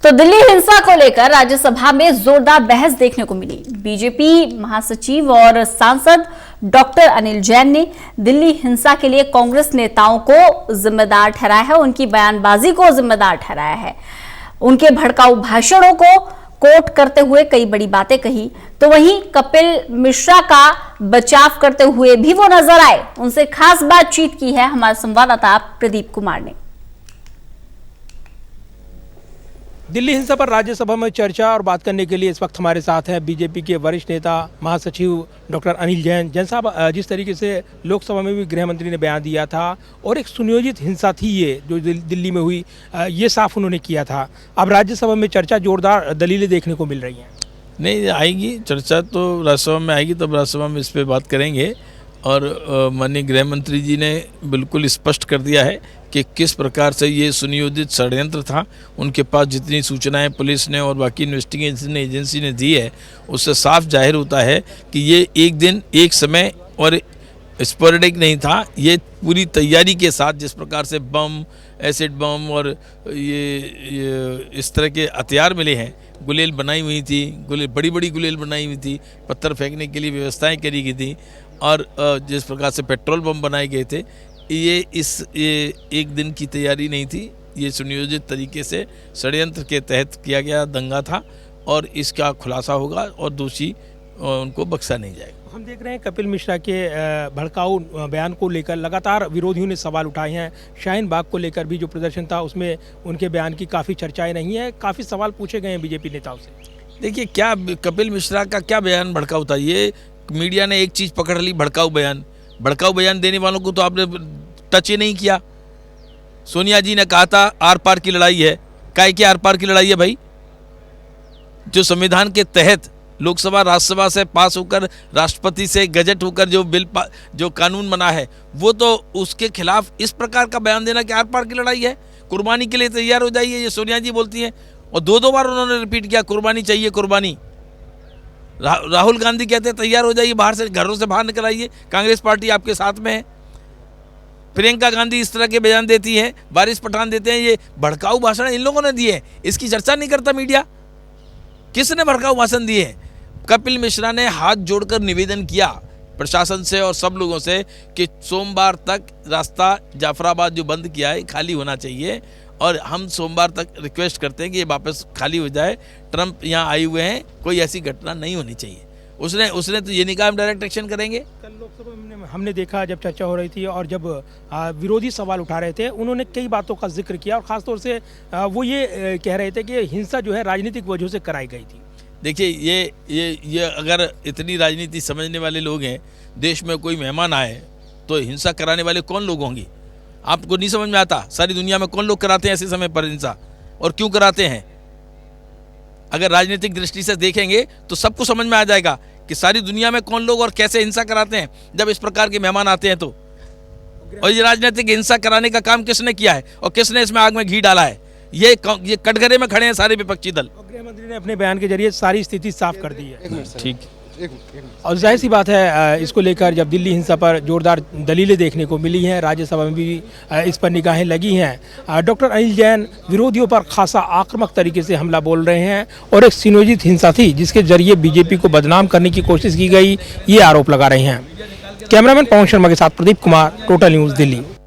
तो दिल्ली हिंसा को लेकर राज्यसभा में जोरदार बहस देखने को मिली। बीजेपी महासचिव और सांसद डॉक्टर अनिल जैन ने दिल्ली हिंसा के लिए कांग्रेस नेताओं को जिम्मेदार ठहराया है, उनकी बयानबाजी को जिम्मेदार ठहराया है। उनके भड़काऊ भाषणों को कोट करते हुए कई बड़ी बातें कही। तो वहीं कपिल मिश्रा का बचाव करते हुए भी वो नजर आए। उनसे खास बातचीत की है हमारे संवाददाता प्रदीप कुमार ने। दिल्ली हिंसा पर राज्यसभा में चर्चा और बात करने के लिए इस वक्त हमारे साथ हैं बीजेपी के वरिष्ठ नेता महासचिव डॉक्टर अनिल जैन। जैन साहब, जिस तरीके से लोकसभा में भी गृह मंत्री ने बयान दिया था और एक सुनियोजित हिंसा थी ये जो दिल्ली में हुई, ये साफ उन्होंने किया था। अब राज्यसभा में चर्चा जोरदार दलीलें देखने को मिल रही हैं। नहीं आएगी चर्चा तो राज्यसभा में आएगी, तब राज्यसभा में इस पर बात करेंगे। और माननीय गृह मंत्री जी ने बिल्कुल स्पष्ट कर दिया है कि किस प्रकार से ये सुनियोजित षड्यंत्र था। उनके पास जितनी सूचनाएं पुलिस ने और बाकी इन्वेस्टिगेशन एजेंसी ने दी है, उससे साफ जाहिर होता है कि ये एक दिन एक समय और स्पोरेडिक नहीं था। ये पूरी तैयारी के साथ जिस प्रकार से बम, एसिड बम और ये इस तरह के हथियार मिले हैं, गुलेल बनाई हुई थी, बड़ी बड़ी गुलेल बनाई हुई थी, पत्थर फेंकने के लिए व्यवस्थाएं करी गई थी और जिस प्रकार से पेट्रोल बम बनाए गए थे, ये एक दिन की तैयारी नहीं थी। ये सुनियोजित तरीके से षड्यंत्र के तहत किया गया दंगा था और इसका खुलासा होगा और दोषी उनको बख्शा नहीं जाएगा। हम देख रहे हैं कपिल मिश्रा के भड़काऊ बयान को लेकर लगातार विरोधियों ने सवाल उठाए हैं। शाहीन बाग को लेकर भी जो प्रदर्शन था उसमें उनके बयान की काफ़ी चर्चाएं नहीं है, काफ़ी सवाल पूछे गए हैं बीजेपी नेताओं से। देखिए, क्या कपिल मिश्रा का क्या बयान भड़काऊ था? ये मीडिया ने एक चीज़ पकड़ ली, भड़काऊ बयान देने वालों को तो आपने टच ही नहीं किया। सोनिया जी ने कहा था आर पार की लड़ाई है। काय की आर पार की लड़ाई है भाई? जो संविधान के तहत लोकसभा राज्यसभा से पास होकर राष्ट्रपति से गजट होकर जो कानून बना है, वो तो उसके खिलाफ इस प्रकार का बयान देना कि आर पार की लड़ाई है, कुर्बानी के लिए तैयार हो जाइए, ये सोनिया जी बोलती हैं। और दो बार उन्होंने रिपीट किया, कुर्बानी चाहिए कुर्बानी। राहुल गांधी कहते हैं तैयार हो जाइए, बाहर से घरों से बाहर निकल आइए, कांग्रेस पार्टी आपके साथ में है। प्रियंका गांधी इस तरह के बयान देती हैं, वारिस पठान देते हैं। ये भड़काऊ भाषण इन लोगों ने दिए हैं, इसकी चर्चा नहीं करता मीडिया। किसने भड़काऊ भाषण दिए हैं? कपिल मिश्रा ने हाथ जोड़कर निवेदन किया प्रशासन से और सब लोगों से कि सोमवार तक रास्ता जाफराबाद जो बंद किया है खाली होना चाहिए और हम सोमवार तक रिक्वेस्ट करते हैं कि ये वापस खाली हो जाए। ट्रंप यहाँ आए हुए हैं, कोई ऐसी घटना नहीं होनी चाहिए। उसने तो ये नहीं कहा हम डायरेक्ट एक्शन करेंगे। कल लोकसभा में हमने देखा जब चर्चा हो रही थी और जब विरोधी सवाल उठा रहे थे, उन्होंने कई बातों का जिक्र किया और ख़ासतौर से वो ये कह रहे थे कि हिंसा जो है राजनीतिक वजहों से कराई गई थी। देखिए, ये अगर इतनी राजनीति समझने वाले लोग हैं, देश में कोई मेहमान आए तो हिंसा कराने वाले कौन लोग होंगे? आपको नहीं समझ में आता? सारी दुनिया में कौन लोग कराते हैं ऐसे समय पर हिंसा और क्यों कराते हैं? अगर राजनीतिक दृष्टि से देखेंगे तो सबको समझ में आ जाएगा कि सारी दुनिया में कौन लोग और कैसे हिंसा कराते हैं जब इस प्रकार के मेहमान आते हैं तो। और ये राजनीतिक हिंसा कराने का काम किसने किया है और किसने इसमें आग में घी डाला है? ये कटघरे में खड़े हैं सारे विपक्षी दल। गृह मंत्री ने अपने बयान के जरिए सारी स्थिति साफ कर दी है। ठीक, और जाहिर सी बात है इसको लेकर जब दिल्ली हिंसा पर जोरदार दलीलें देखने को मिली हैं, राज्यसभा में भी इस पर निगाहें लगी हैं। डॉक्टर अनिल जैन विरोधियों पर खासा आक्रामक तरीके से हमला बोल रहे हैं और एक सुनियोजित हिंसा थी जिसके जरिए बीजेपी को बदनाम करने की कोशिश की गई, ये आरोप लगा रहे हैं। कैमरामैन पवन शर्मा के साथ प्रदीप कुमार, टोटल न्यूज़ दिल्ली।